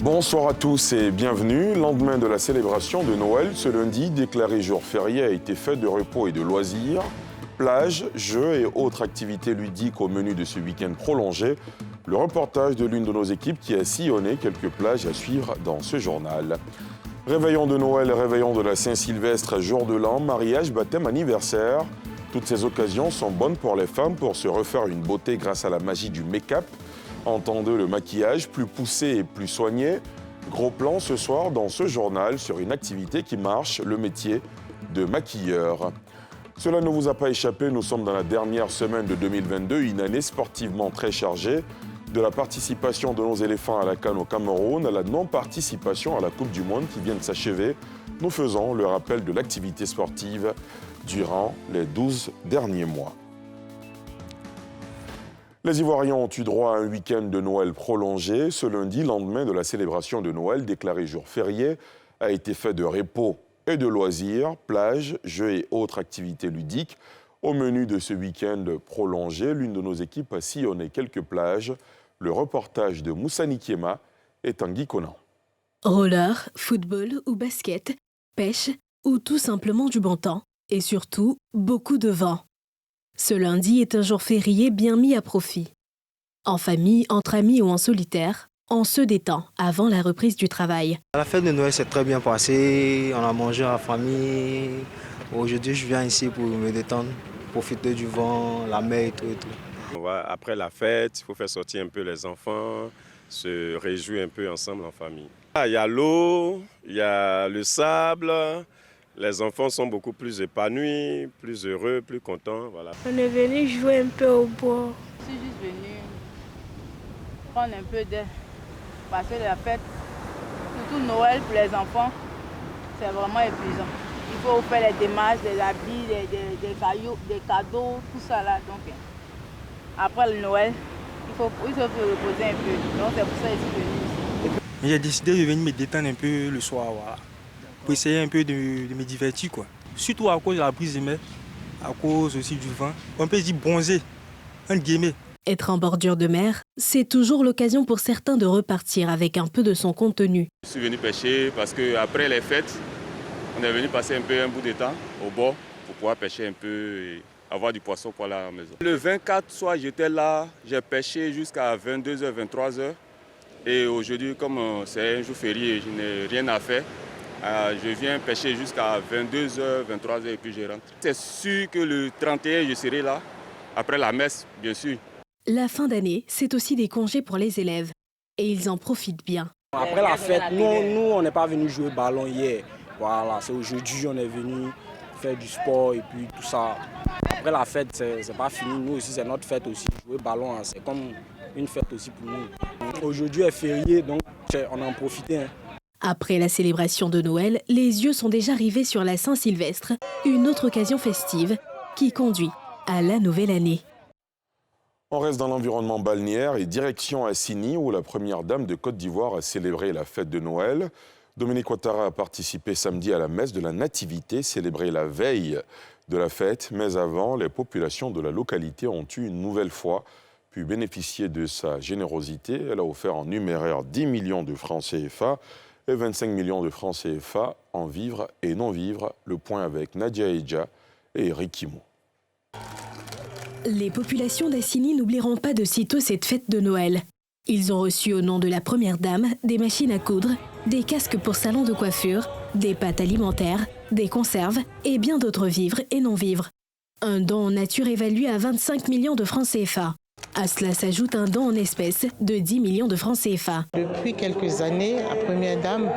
Bonsoir à tous et bienvenue. Lendemain de la célébration de Noël, ce lundi, déclaré jour férié, a été fait de repos et de loisirs. Plages, jeux et autres activités ludiques au menu de ce week-end prolongé. Le reportage de l'une de nos équipes qui a sillonné quelques plages à suivre dans ce journal. Réveillon de Noël, réveillon de la Saint-Sylvestre, jour de l'an, mariage, baptême, anniversaire. Toutes ces occasions sont bonnes pour les femmes pour se refaire une beauté grâce à la magie du make-up. Entendez le maquillage plus poussé et plus soigné. Gros plan ce soir dans ce journal sur une activité qui marche, le métier de maquilleur. Cela ne vous a pas échappé, nous sommes dans la dernière semaine de 2022, une année sportivement très chargée. De la participation de nos éléphants à la CAN au Cameroun à la non-participation à la Coupe du Monde qui vient de s'achever, nous faisons le rappel de l'activité sportive durant les 12 derniers mois. Les Ivoiriens ont eu droit à un week-end de Noël prolongé. Ce lundi, lendemain de la célébration de Noël, déclaré jour férié, a été fait de repos et de loisirs, plages, jeux et autres activités ludiques. Au menu de ce week-end prolongé, l'une de nos équipes a sillonné quelques plages. Le reportage de Moussa Nikiema et Tanguy Conan. Roller, football ou basket, pêche ou tout simplement du bon temps. Et surtout, beaucoup de vent. Ce lundi est un jour férié bien mis à profit. En famille, entre amis ou en solitaire, on se détend avant la reprise du travail. La fête de Noël s'est très bien passée, on a mangé en famille. Aujourd'hui, je viens ici pour me détendre, profiter du vent, la mer et tout. Après la fête, il faut faire sortir un peu les enfants, se réjouir un peu ensemble en famille. Il y a l'eau, il y a le sable. Les enfants sont beaucoup plus épanouis, plus heureux, plus contents. Voilà. On est venu jouer un peu au bois. Je suis juste venu prendre un peu d'air. Parce que la fête, surtout Noël pour les enfants, c'est vraiment épuisant. Il faut faire les démarches, des habits, des cadeaux, tout ça là. Donc, après le Noël, il faut se reposer un peu. Donc c'est pour ça que je suis venu ici. J'ai décidé de venir me détendre un peu le soir, voilà. Pour essayer un peu de me divertir, quoi. Surtout à cause de la brise de mer, à cause aussi du vent. On peut dire bronzer, entre guillemets. Être en bordure de mer, c'est toujours l'occasion pour certains de repartir avec un peu de son contenu. Je suis venu pêcher parce qu'après les fêtes, on est venu passer un peu un bout de temps au bord pour pouvoir pêcher un peu et avoir du poisson pour aller à la maison. Le 24 soir, j'étais là, j'ai pêché jusqu'à 22h, 23h. Et aujourd'hui, comme c'est un jour férié, je n'ai rien à faire. Je viens pêcher jusqu'à 22h, 23h et puis je rentre. C'est sûr que le 31, je serai là, après la messe, bien sûr. La fin d'année, c'est aussi des congés pour les élèves. Et ils en profitent bien. Après la fête, nous on n'est pas venu jouer ballon hier. Voilà, c'est aujourd'hui on est venu faire du sport et puis tout ça. Après la fête, c'est pas fini. Nous aussi, c'est notre fête aussi. Jouer ballon, c'est comme une fête aussi pour nous. Aujourd'hui est férié, donc on en profite. Après la célébration de Noël, les yeux sont déjà rivés sur la Saint-Sylvestre, une autre occasion festive qui conduit à la nouvelle année. On reste dans l'environnement balnéaire et direction Assini où la première dame de Côte d'Ivoire a célébré la fête de Noël. Dominique Ouattara a participé samedi à la messe de la Nativité, célébrée la veille de la fête. Mais avant, les populations de la localité ont eu une nouvelle fois pu bénéficier de sa générosité. Elle a offert en numéraire 10 millions de francs CFA et 25 millions de francs CFA en vivres et non-vivres. Le point avec Nadia Edja et Eric Kimo. Les populations d'Assini n'oublieront pas de sitôt cette fête de Noël. Ils ont reçu au nom de la première dame des machines à coudre, des casques pour salon de coiffure, des pâtes alimentaires, des conserves et bien d'autres vivres et non-vivres. Un don en nature évalué à 25 millions de francs CFA. À cela s'ajoute un don en espèces de 10 millions de francs CFA. Depuis quelques années, la première dame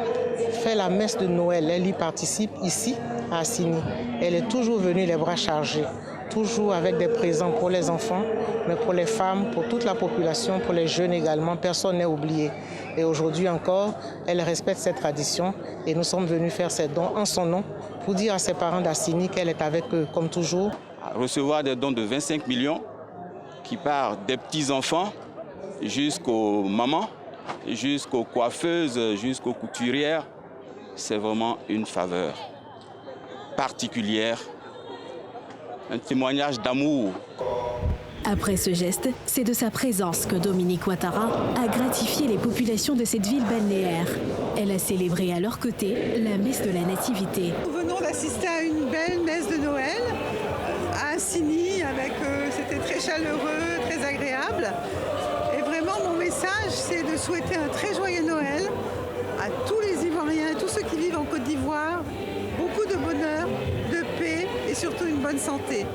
fait la messe de Noël. Elle y participe ici à Assini. Elle est toujours venue les bras chargés, toujours avec des présents pour les enfants, mais pour les femmes, pour toute la population, pour les jeunes également. Personne n'est oublié. Et aujourd'hui encore, elle respecte cette tradition et nous sommes venus faire ces dons en son nom pour dire à ses parents d'Assini qu'elle est avec eux, comme toujours. Recevoir des dons de 25 millions qui partent des petits-enfants jusqu'aux mamans, jusqu'aux coiffeuses, jusqu'aux couturières, c'est vraiment une faveur particulière, un témoignage d'amour. Après ce geste, c'est de sa présence que Dominique Ouattara a gratifié les populations de cette ville balnéaire. Elle a célébré à leur côté la messe de la Nativité. Nous venons d'assister à une belle messe de Noël à Assigny, c'était très chaleureux, très agréable. Et vraiment, mon message, c'est de souhaiter un très joyeux Noël à tous les Ivoiriens, tous ceux qui vivent en Côte d'Ivoire, beaucoup de bonheur, de paix et surtout une bonne santé.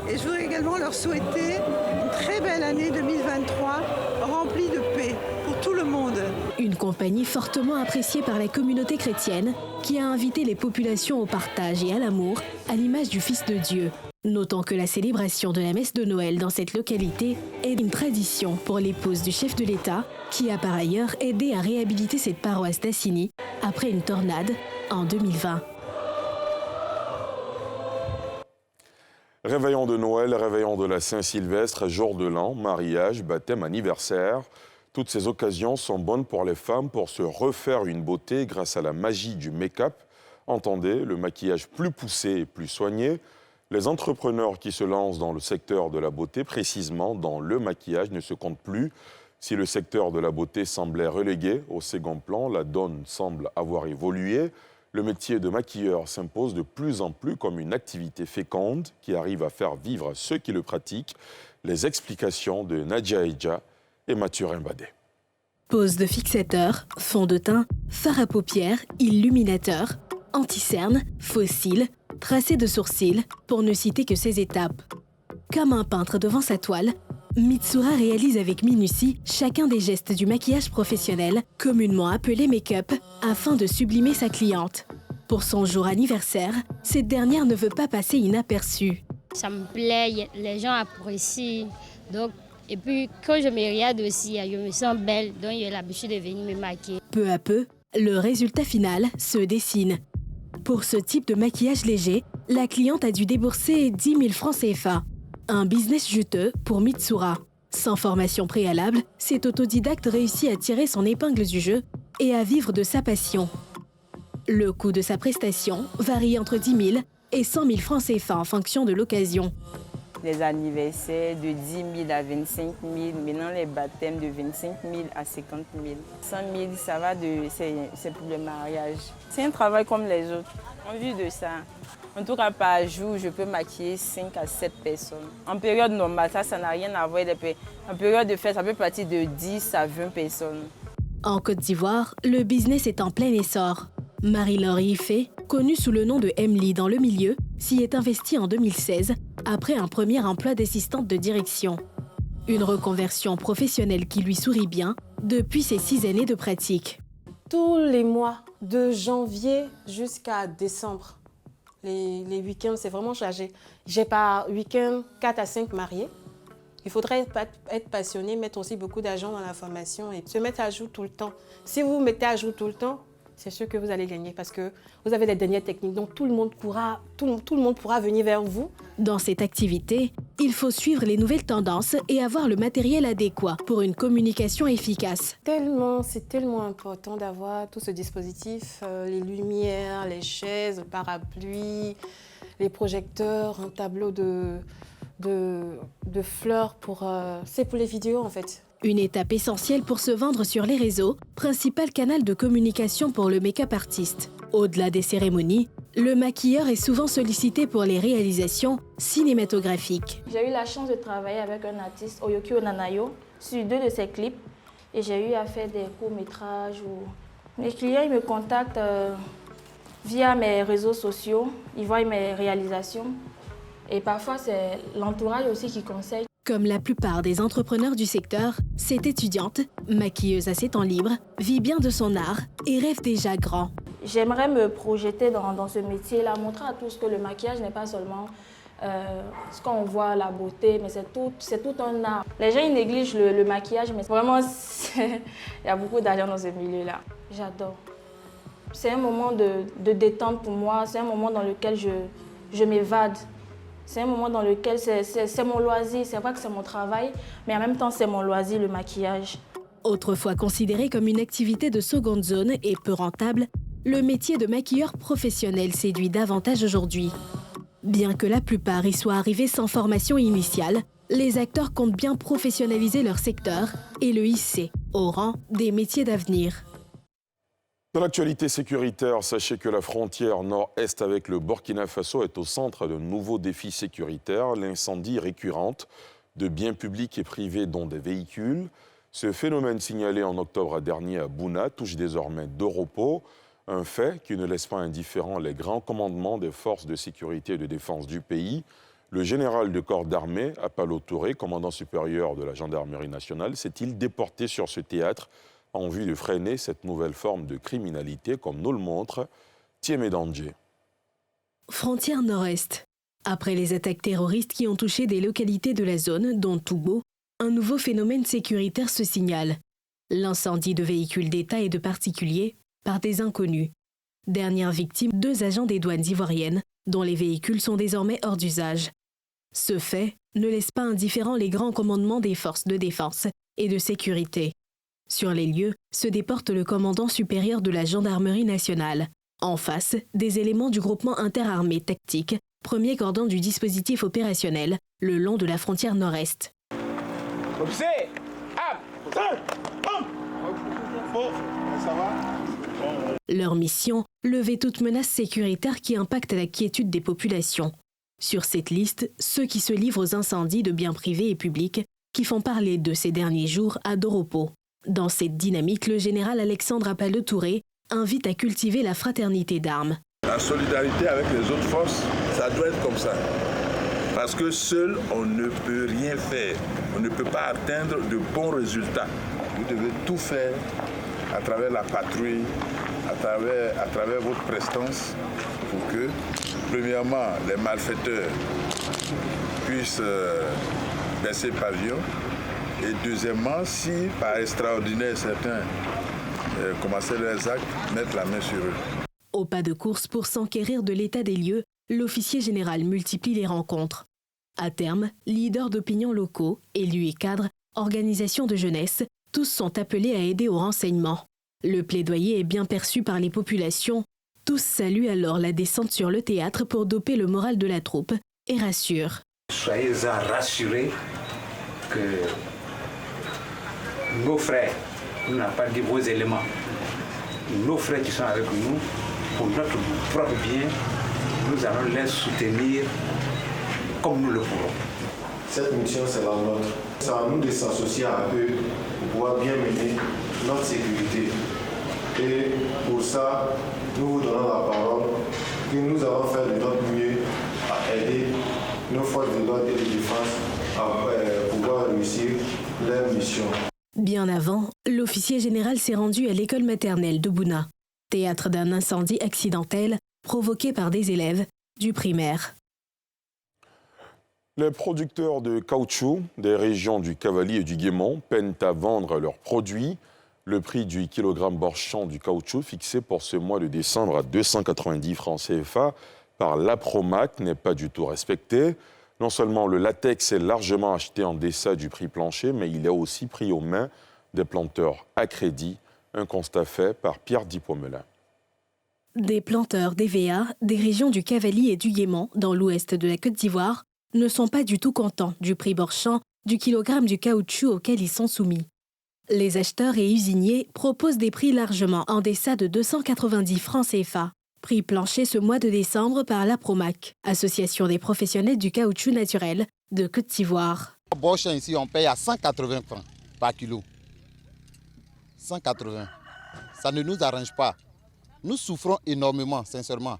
Et je voudrais également leur souhaiter une très belle année 2023, remplie de paix pour tout le monde. Une compagnie fortement appréciée par la communauté chrétienne qui a invité les populations au partage et à l'amour à l'image du Fils de Dieu. Notons que la célébration de la messe de Noël dans cette localité est une tradition pour l'épouse du chef de l'État qui a par ailleurs aidé à réhabiliter cette paroisse d'Assigny après une tornade en 2020. Réveillon de Noël, réveillon de la Saint-Sylvestre, jour de l'an, mariage, baptême, anniversaire. Toutes ces occasions sont bonnes pour les femmes pour se refaire une beauté grâce à la magie du make-up. Entendez, le maquillage plus poussé et plus soigné. Les entrepreneurs qui se lancent dans le secteur de la beauté, précisément dans le maquillage, ne se comptent plus. Si le secteur de la beauté semblait relégué au second plan, la donne semble avoir évolué. Le métier de maquilleur s'impose de plus en plus comme une activité féconde qui arrive à faire vivre ceux qui le pratiquent. Les explications de Nadia Eidja et Mathurin Badé. Pose de fixateur, fond de teint, fard à paupières, illuminateur, anti-cerne, faux cils, tracé de sourcils, pour ne citer que ces étapes. Comme un peintre devant sa toile, Mitsura réalise avec minutie chacun des gestes du maquillage professionnel, communément appelé make-up, afin de sublimer sa cliente. Pour son jour anniversaire, cette dernière ne veut pas passer inaperçue. Ça me plaît, les gens apprécient. Donc, et puis, quand je me regarde aussi, je me sens belle, donc j'ai l'habitude de venir me maquiller. Peu à peu, le résultat final se dessine. Pour ce type de maquillage léger, la cliente a dû débourser 10 000 francs CFA. Un business juteux pour Mitsura. Sans formation préalable, cet autodidacte réussit à tirer son épingle du jeu et à vivre de sa passion. Le coût de sa prestation varie entre 10 000 et 100 000 francs CFA en fonction de l'occasion. Les anniversaires de 10 000 à 25 000, maintenant les baptêmes de 25 000 à 50 000. 100 000, ça va c'est pour le mariage. C'est un travail comme les autres, en vue de ça. En tout cas, par jour, je peux maquiller 5 à 7 personnes. En période normale, ça n'a rien à voir. En période de fête, ça peut partir de 10 à 20 personnes. En Côte d'Ivoire, le business est en plein essor. Marie-Laure Iffé, connue sous le nom de Emily dans le milieu, s'y est investie en 2016 après un premier emploi d'assistante de direction. Une reconversion professionnelle qui lui sourit bien depuis ses 6 années de pratique. Tous les mois, de janvier jusqu'à décembre, les week-ends, c'est vraiment chargé. J'ai par week-end 4 à 5 mariés. Il faudrait être passionné, mettre aussi beaucoup d'argent dans la formation et se mettre à jour tout le temps. Si vous vous mettez à jour tout le temps, c'est sûr que vous allez gagner parce que vous avez les dernières techniques. Donc tout le monde pourra venir vers vous. Dans cette activité, il faut suivre les nouvelles tendances et avoir le matériel adéquat pour une communication efficace. C'est tellement important d'avoir tout ce dispositif, les lumières, les chaises, le parapluie, les projecteurs, un tableau de fleurs c'est pour les vidéos en fait. Une étape essentielle pour se vendre sur les réseaux, principal canal de communication pour le make-up artiste. Au-delà des cérémonies, le maquilleur est souvent sollicité pour les réalisations cinématographiques. J'ai eu la chance de travailler avec un artiste, Oyoki Onanayo, sur 2 de ses clips. Et j'ai eu à faire des courts-métrages. Les clients ils me contactent via mes réseaux sociaux, ils voient mes réalisations. Et parfois, c'est l'entourage aussi qui conseille. Comme la plupart des entrepreneurs du secteur, cette étudiante, maquilleuse à ses temps libres, vit bien de son art et rêve déjà grand. J'aimerais me projeter dans ce métier-là, montrer à tous que le maquillage n'est pas seulement ce qu'on voit, la beauté, mais c'est tout un art. Les gens ils négligent le maquillage, mais vraiment, il y a beaucoup d'argent dans ce milieu-là. J'adore. C'est un moment de détente pour moi, c'est un moment dans lequel je m'évade. C'est un moment dans lequel c'est mon loisir. C'est vrai que c'est mon travail, mais en même temps, c'est mon loisir, le maquillage. Autrefois considéré comme une activité de seconde zone et peu rentable, le métier de maquilleur professionnel séduit davantage aujourd'hui. Bien que la plupart y soient arrivés sans formation initiale, les acteurs comptent bien professionnaliser leur secteur et le hisser au rang des métiers d'avenir. Dans l'actualité sécuritaire, sachez que la frontière nord-est avec le Burkina Faso est au centre de nouveaux défis sécuritaires, l'incendie récurrente de biens publics et privés dont des véhicules. Ce phénomène signalé en octobre dernier à Bouna touche désormais d'Europo, un fait qui ne laisse pas indifférents les grands commandements des forces de sécurité et de défense du pays. Le général de corps d'armée, Apalo Touré, commandant supérieur de la gendarmerie nationale, s'est-il déporté sur ce théâtre en vue de freiner cette nouvelle forme de criminalité, comme nous le montre Thiemé Dandje. Frontière nord-est. Après les attaques terroristes qui ont touché des localités de la zone, dont Toubo, un nouveau phénomène sécuritaire se signale. L'incendie de véhicules d'État et de particuliers par des inconnus. Dernière victime, 2 agents des douanes ivoiriennes, dont les véhicules sont désormais hors d'usage. Ce fait ne laisse pas indifférents les grands commandements des forces de défense et de sécurité. Sur les lieux se déporte le commandant supérieur de la gendarmerie nationale. En face, des éléments du groupement interarmé tactique, premier cordon du dispositif opérationnel, le long de la frontière nord-est. Leur mission, lever toute menace sécuritaire qui impacte la quiétude des populations. Sur cette liste, ceux qui se livrent aux incendies de biens privés et publics qui font parler de ces derniers jours à Doropo. Dans cette dynamique, le général Alexandre Apalo Touré invite à cultiver la fraternité d'armes. La solidarité avec les autres forces, ça doit être comme ça. Parce que seul, on ne peut rien faire. On ne peut pas atteindre de bons résultats. Vous devez tout faire à travers la patrouille, à travers votre prestance, pour que, premièrement, les malfaiteurs puissent baisser pavillon. Et deuxièmement, si par extraordinaire certains commençaient leurs actes, mettre la main sur eux. Au pas de course pour s'enquérir de l'état des lieux, l'officier général multiplie les rencontres. À terme, leaders d'opinion locaux, élus et cadres, organisations de jeunesse, tous sont appelés à aider au renseignement. Le plaidoyer est bien perçu par les populations. Tous saluent alors la descente sur le théâtre pour doper le moral de la troupe et rassurent. Soyez-en rassurés que nos frères, nous n'avons pas dit vos éléments, nos frères qui sont avec nous, pour notre propre bien, nous allons les soutenir comme nous le pourrons. Cette mission, c'est la nôtre. C'est à nous de s'associer à eux pour pouvoir bien mener notre sécurité. Et pour ça, nous vous donnons la parole que nous allons faire de notre mieux à aider nos forces de l'ordre et de défense à pouvoir réussir leur mission. Bien avant, l'officier général s'est rendu à l'école maternelle de Bouna, théâtre d'un incendie accidentel provoqué par des élèves du primaire. Les producteurs de caoutchouc des régions du Cavally et du Guémont peinent à vendre leurs produits. Le prix du kilogramme borchon du caoutchouc fixé pour ce mois de décembre à 290 francs CFA par l'Apromac n'est pas du tout respecté. Non seulement le latex est largement acheté en deçà du prix plancher, mais il est aussi pris aux mains des planteurs à crédit. Un constat fait par Pierre Dipomelin. Des planteurs d'EVA des régions du Cavally et du Guémont, dans l'ouest de la Côte d'Ivoire, ne sont pas du tout contents du prix borchant du kilogramme du caoutchouc auquel ils sont soumis. Les acheteurs et usiniers proposent des prix largement en deçà de 290 francs CFA. Prix plancher ce mois de décembre par l'Apromac, Association des professionnels du caoutchouc naturel de Côte d'Ivoire. Borchon ici, on paye à 180 francs par kilo. 180. Ça ne nous arrange pas. Nous souffrons énormément, sincèrement.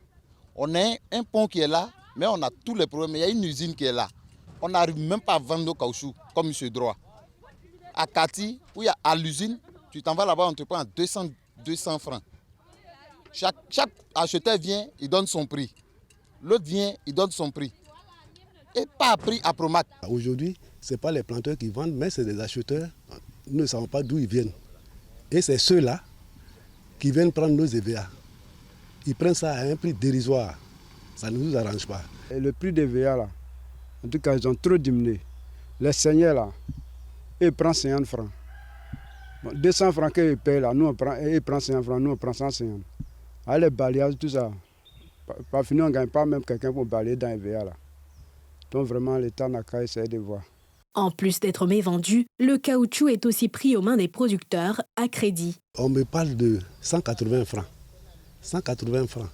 On a un pont qui est là, mais on a tous les problèmes. Il y a une usine qui est là. On n'arrive même pas à vendre nos caoutchoucs comme il droit. À Kati, où il y a à l'usine, tu t'en vas là-bas, on te prend à 200 francs. Chaque acheteur vient, il donne son prix. L'autre vient, il donne son prix. Et pas à prix Apromac. Aujourd'hui, ce n'est pas les planteurs qui vendent, mais c'est des acheteurs. Nous ne savons pas d'où ils viennent. Et c'est ceux-là qui viennent prendre nos EVA. Ils prennent ça à un prix dérisoire. Ça ne nous arrange pas. Et le prix des EVA, là, en tout cas, ils ont trop diminué. Les seigneurs, là, ils prennent 50 francs. Bon, 200 francs qu'ils payent, là, nous, ils prennent 50 francs, nous, on prend 150. Ah, les balayages, tout ça. Par fini, on ne gagne pas même quelqu'un pour balayer dans les EVA, là. Donc vraiment, l'État n'a qu'à essayer de voir. En plus d'être mévendu, le caoutchouc est aussi pris aux mains des producteurs à crédit. On me parle de 180 francs. 180 francs.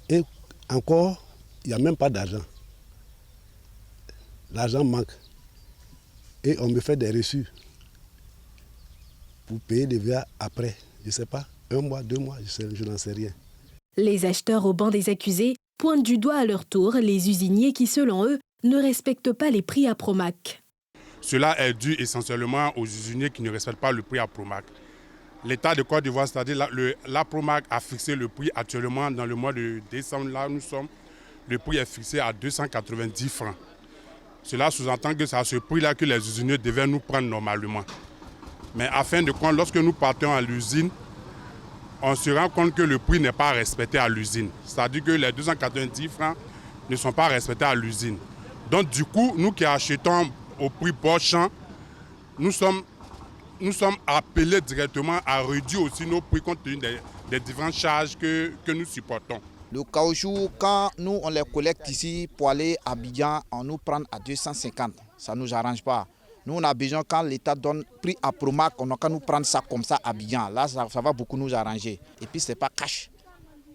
Et encore, il n'y a même pas d'argent. L'argent manque. Et on me fait des reçus pour payer des VA après. Je ne sais pas, 1 mois, 2 mois, je n'en sais rien. Les acheteurs au banc des accusés pointent du doigt à leur tour les usiniers qui, selon eux, ne respectent pas les prix à Promac. Cela est dû essentiellement aux usiniers qui ne respectent pas le prix à Promac. L'État de Côte d'Ivoire, c'est-à-dire la Promac, a fixé le prix actuellement dans le mois de décembre. Là, nous sommes, le prix est fixé à 290 francs. Cela sous-entend que c'est à ce prix-là que les usiniers devaient nous prendre normalement. Mais afin de compte, lorsque nous partons à l'usine, on se rend compte que le prix n'est pas respecté à l'usine. C'est-à-dire que les 290 francs ne sont pas respectés à l'usine. Donc du coup, nous qui achetons au prix portant, nous sommes appelés directement à réduire aussi nos prix compte tenu des différentes charges que nous supportons. Le caoutchouc, quand nous on les collecte ici pour aller à Abidjan, on nous prend à 250. Ça ne nous arrange pas. Nous on a besoin, quand l'État donne prix à Promac, on a qu'à nous prendre ça comme ça à Abidjan. Là, ça va beaucoup nous arranger. Et puis ce n'est pas cash,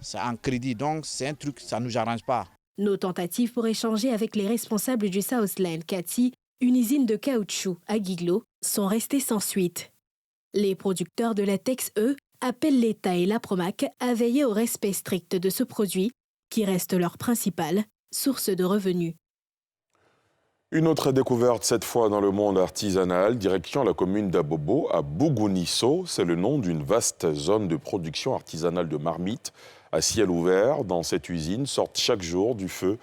c'est en crédit. Donc c'est un truc, ça ne nous arrange pas. Nos tentatives pour échanger avec les responsables du Southland Cathy, une usine de caoutchouc à Guiglo, sont restées sans suite. Les producteurs de latex, eux, appellent l'État et la Promac à veiller au respect strict de ce produit, qui reste leur principale source de revenus. Une autre découverte, cette fois dans le monde artisanal, direction la commune d'Abobo, à Bougounisso. C'est le nom d'une vaste zone de production artisanale de marmites à ciel ouvert. Dans cette usine sortent chaque jour du feu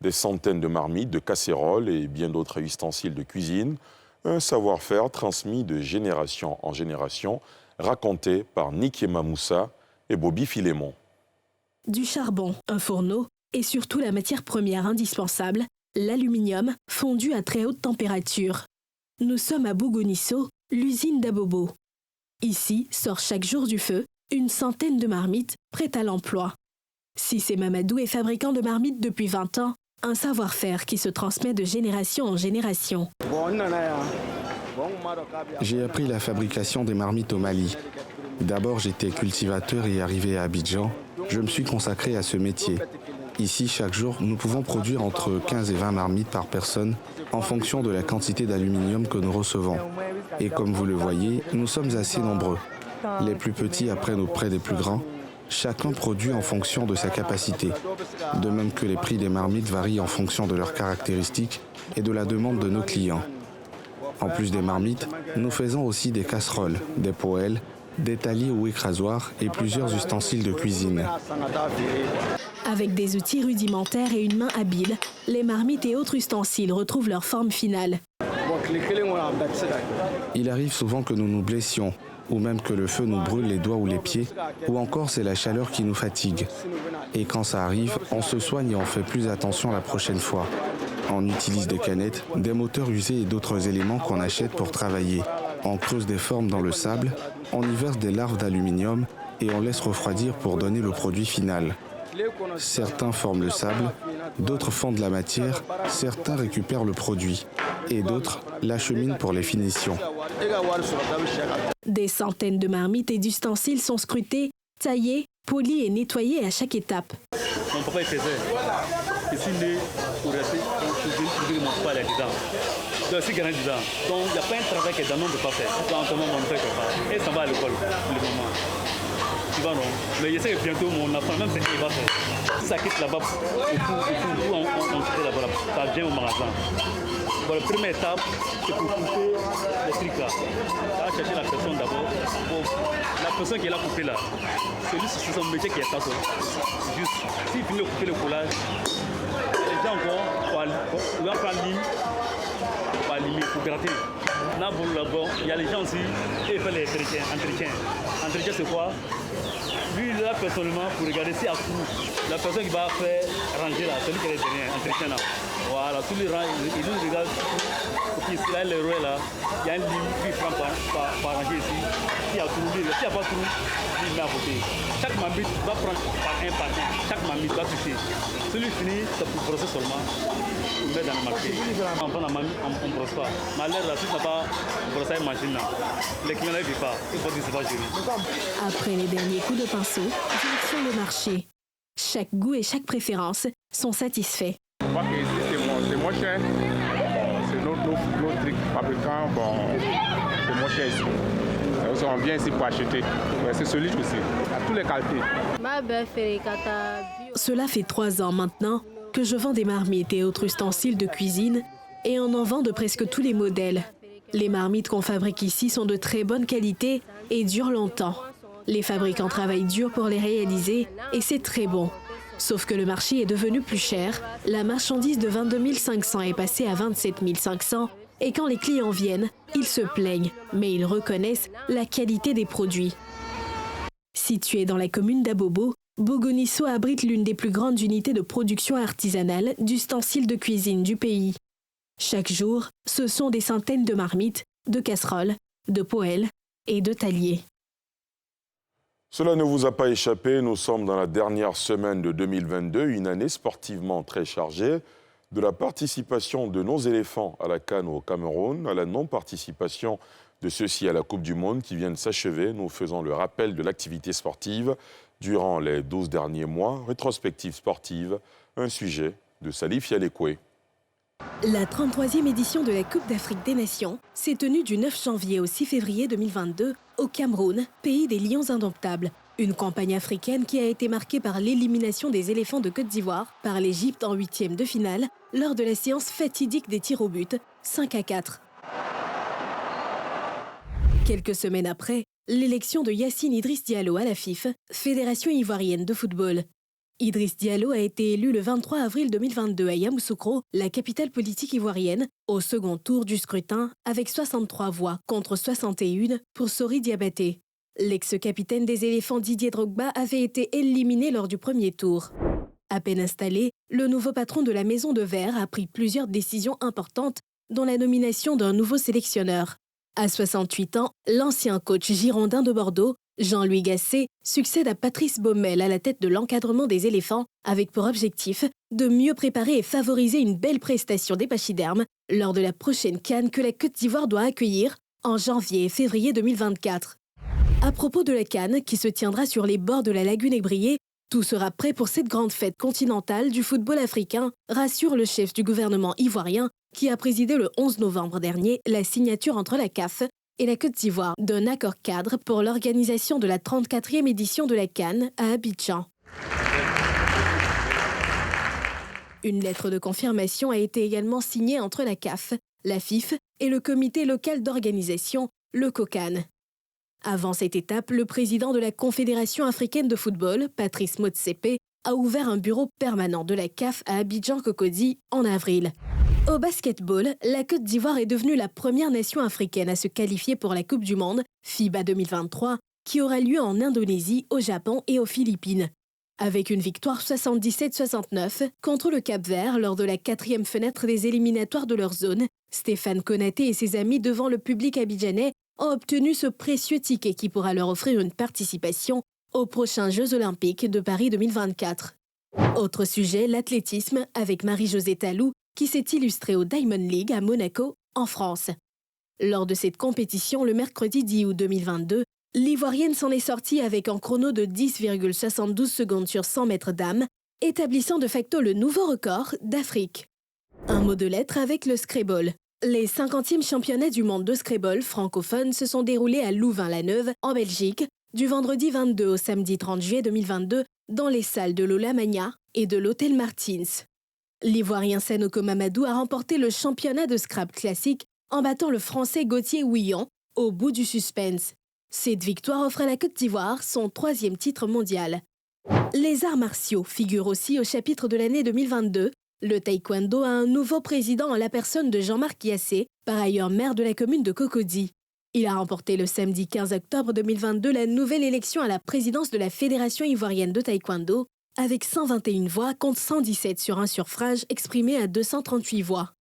des centaines de marmites, de casséroles et bien d'autres ustensiles de cuisine. Un savoir-faire transmis de génération en génération, raconté par Nikema Moussa et Bobby Filémon. Du charbon, un fourneau et surtout la matière première indispensable, l'aluminium fondu à très haute température. Nous sommes à Bougounisso, l'usine d'Abobo. Ici sort chaque jour du feu une centaine de marmites prêtes à l'emploi. Cissé Mamadou est fabricant de marmites depuis 20 ans, un savoir-faire qui se transmet de génération en génération. J'ai appris la fabrication des marmites au Mali. D'abord, j'étais cultivateur et arrivé à Abidjan, je me suis consacré à ce métier. Ici, chaque jour, nous pouvons produire entre 15 et 20 marmites par personne en fonction de la quantité d'aluminium que nous recevons. Et comme vous le voyez, nous sommes assez nombreux. Les plus petits apprennent auprès des plus grands. Chacun produit en fonction de sa capacité. De même que les prix des marmites varient en fonction de leurs caractéristiques et de la demande de nos clients. En plus des marmites, nous faisons aussi des casseroles, des poêles, des talis ou écrasoirs et plusieurs ustensiles de cuisine. Avec des outils rudimentaires et une main habile, les marmites et autres ustensiles retrouvent leur forme finale. Il arrive souvent que nous nous blessions, ou même que le feu nous brûle les doigts ou les pieds, ou encore c'est la chaleur qui nous fatigue. Et quand ça arrive, on se soigne et on fait plus attention la prochaine fois. On utilise des canettes, des moteurs usés et d'autres éléments qu'on achète pour travailler. On creuse des formes dans le sable, on y verse des larves d'aluminium et on laisse refroidir pour donner le produit final. Certains forment le sable, d'autres font de la matière, certains récupèrent le produit et d'autres l'acheminent pour les finitions. Des centaines de marmites et d'ustensiles sont scrutés, taillés, polis et nettoyés à chaque étape. Mon papa il faisait. Je suis né pour rester, mon papa est dedans. Donc je suis grandi dedans. Donc il n'y a pas un travail que Danone ne peut pas faire. Donc mon père ne peut pas. Et ça va à l'école pour le moment. Tu vois non? Mais je sais que bientôt mon enfant, même c'est qu'il va faire. Si ça quitte là-bas, on quitte là-bas, ça vient au magasin. Bon, la première étape, c'est pour couper les trucs là. Ça va chercher la personne d'abord. Bon, la personne qui l'a coupé là, c'est son métier qui est ça. Juste, s'il finit de couper le collage, les gens encore, on va prendre ligne, pour limer, pour gratter. Là, il y a les gens aussi, qui font les entretiens. Entretien, c'est quoi? Lui, là, personnellement, pour regarder si à coup, la personne qui va faire ranger là, celui qui est derrière, entretien là. Voilà, tous les rangs, ils nous regardent. Puis là, le roi là, il y a un livre qui prend par rangée ici. Qui a trou, qui n'a pas trou, il met à côté. Chaque mamite va prendre par un. Chaque mamite va toucher. Celui fini, c'est pour brosser seulement. On met dans le marché. On prend la mamite, on ne brosse pas. Mais là, si tu n'as pas brossé une machine, les clients ne vivent pas. Il faut dire que c'est pas géré. Après les derniers coups de pinceau, direction le marché. Chaque goût et chaque préférence sont satisfaits. Je crois que ici, c'est moins cher. C'est nos trucs fabricants, c'est moins cher ici. On vient ici pour acheter. C'est solide aussi, à toutes les qualités. Cela fait 3 ans maintenant que je vends des marmites et autres ustensiles de cuisine et on en vend de presque tous les modèles. Les marmites qu'on fabrique ici sont de très bonne qualité et durent longtemps. Les fabricants travaillent dur pour les réaliser et c'est très bon. Sauf que le marché est devenu plus cher. La marchandise de 22 500 est passée à 27 500 et quand les clients viennent, ils se plaignent, mais ils reconnaissent la qualité des produits. Situé dans la commune d'Abobo, Bogonisso abrite l'une des plus grandes unités de production artisanale d'ustensiles de cuisine du pays. Chaque jour, ce sont des centaines de marmites, de casseroles, de poêles et de taliers. Cela ne vous a pas échappé, nous sommes dans la dernière semaine de 2022, une année sportivement très chargée. De la participation de nos éléphants à la CAN au Cameroun, à la non-participation de ceux-ci à la Coupe du Monde qui vient de s'achever, nous faisons le rappel de l'activité sportive durant les 12 derniers mois. Rétrospective sportive, un sujet de Salif Yalekwe. La 33e édition de la Coupe d'Afrique des Nations s'est tenue du 9 janvier au 6 février 2022 au Cameroun, pays des lions indomptables. Une campagne africaine qui a été marquée par l'élimination des éléphants de Côte d'Ivoire par l'Égypte en 8e de finale lors de la séance fatidique des tirs au but, 5-4. Quelques semaines après, l'élection de Yacine Idriss Diallo à la FIF, Fédération ivoirienne de football. Idriss Diallo a été élu le 23 avril 2022 à Yamoussoukro, la capitale politique ivoirienne, au second tour du scrutin avec 63 voix contre 61 pour Sori Diabaté. L'ex-capitaine des éléphants Didier Drogba avait été éliminé lors du premier tour. À peine installé, le nouveau patron de la Maison de Verre a pris plusieurs décisions importantes, dont la nomination d'un nouveau sélectionneur. À 68 ans, l'ancien coach girondin de Bordeaux, Jean-Louis Gasset, succède à Patrice Baumel à la tête de l'encadrement des éléphants, avec pour objectif de mieux préparer et favoriser une belle prestation des pachydermes lors de la prochaine CAN que la Côte d'Ivoire doit accueillir en janvier et février 2024. À propos de la CAN, qui se tiendra sur les bords de la lagune Ébrié, tout sera prêt pour cette grande fête continentale du football africain, rassure le chef du gouvernement ivoirien, qui a présidé le 11 novembre dernier la signature entre la CAF et la Côte d'Ivoire d'un accord cadre pour l'organisation de la 34e édition de la CAN à Abidjan. Une lettre de confirmation a été également signée entre la CAF, la FIF et le comité local d'organisation, le COCAN. Avant cette étape, le président de la Confédération africaine de football, Patrice Motsepe, a ouvert un bureau permanent de la CAF à Abidjan-Cocody en avril. Au basketball, la Côte d'Ivoire est devenue la première nation africaine à se qualifier pour la Coupe du Monde, FIBA 2023, qui aura lieu en Indonésie, au Japon et aux Philippines. Avec une victoire 77-69 contre le Cap-Vert lors de la 4e fenêtre des éliminatoires de leur zone, Stéphane Konaté et ses amis devant le public abidjanais ont obtenu ce précieux ticket qui pourra leur offrir une participation aux prochains Jeux Olympiques de Paris 2024. Autre sujet, l'athlétisme avec Marie-Josée Talou qui s'est illustrée au Diamond League à Monaco, en France. Lors de cette compétition, le mercredi 10 août 2022, l'Ivoirienne s'en est sortie avec un chrono de 10,72 secondes sur 100 mètres dames, établissant de facto le nouveau record d'Afrique. Un mot de lettres avec le Scrabble. Les 50e championnats du monde de Scrabble francophone se sont déroulés à Louvain-la-Neuve, en Belgique, du vendredi 22 au samedi 30 juillet 2022, dans les salles de l'Ola Magna et de l'Hôtel Martins. L'Ivoirien Sanoko Mamadou a remporté le championnat de Scrabble classique en battant le Français Gauthier Houillon au bout du suspense. Cette victoire offre à la Côte d'Ivoire son 3e titre mondial. Les arts martiaux figurent aussi au chapitre de l'année 2022. Le taekwondo a un nouveau président en la personne de Jean-Marc Yassé, par ailleurs maire de la commune de Cocody. Il a remporté le samedi 15 octobre 2022 la nouvelle élection à la présidence de la Fédération ivoirienne de taekwondo avec 121 voix contre 117 sur un suffrage exprimé à 238 voix.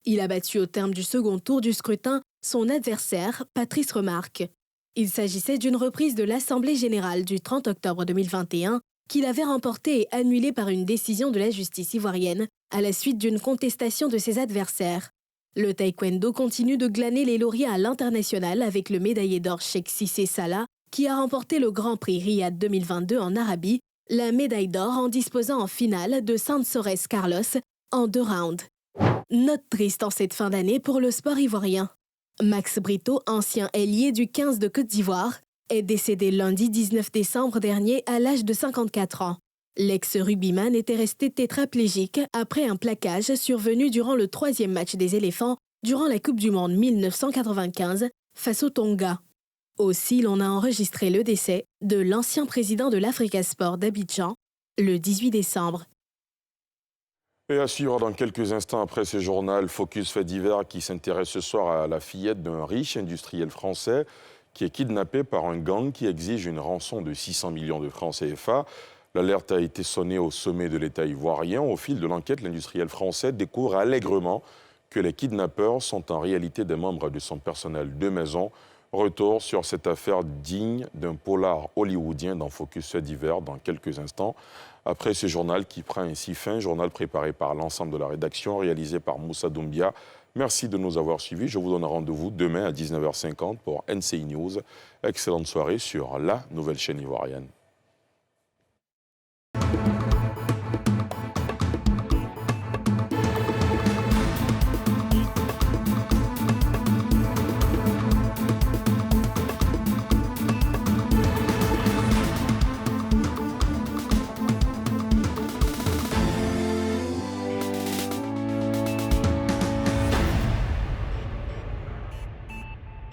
Il a battu au terme du second tour du scrutin son adversaire, Patrice Remarque. Il s'agissait d'une reprise de l'Assemblée générale du 30 octobre 2021 qu'il avait remportée et annulée par une décision de la justice ivoirienne à la suite d'une contestation de ses adversaires. Le taekwondo continue de glaner les lauriers à l'international avec le médaillé d'or Cheikh Cissé Salah qui a remporté le Grand Prix Riyad 2022 en Arabie, la médaille d'or en disposant en finale de Sansores Carlos en 2 rounds. Note triste en cette fin d'année pour le sport ivoirien. Max Brito, ancien ailier du 15 de Côte d'Ivoire, est décédé lundi 19 décembre dernier à l'âge de 54 ans. L'ex-rugbyman était resté tétraplégique après un plaquage survenu durant le 3e match des éléphants durant la Coupe du Monde 1995 face au Tonga. Aussi, l'on a enregistré le décès de l'ancien président de l'Africa Sport d'Abidjan le 18 décembre. Et à suivre dans quelques instants après ce journal Focus Fait divers qui s'intéresse ce soir à la fillette d'un riche industriel français qui est kidnappé par un gang qui exige une rançon de 600 millions de francs CFA. L'alerte a été sonnée au sommet de l'État ivoirien. Au fil de l'enquête, l'industriel français découvre allègrement que les kidnappeurs sont en réalité des membres de son personnel de maison. Retour sur cette affaire digne d'un polar hollywoodien dans Focus Fait divers dans quelques instants. Après ce journal qui prend ainsi fin, journal préparé par l'ensemble de la rédaction, réalisé par Moussa Doumbia. Merci de nous avoir suivis. Je vous donne rendez-vous demain à 19h50 pour NCI News. Excellente soirée sur la nouvelle chaîne ivoirienne.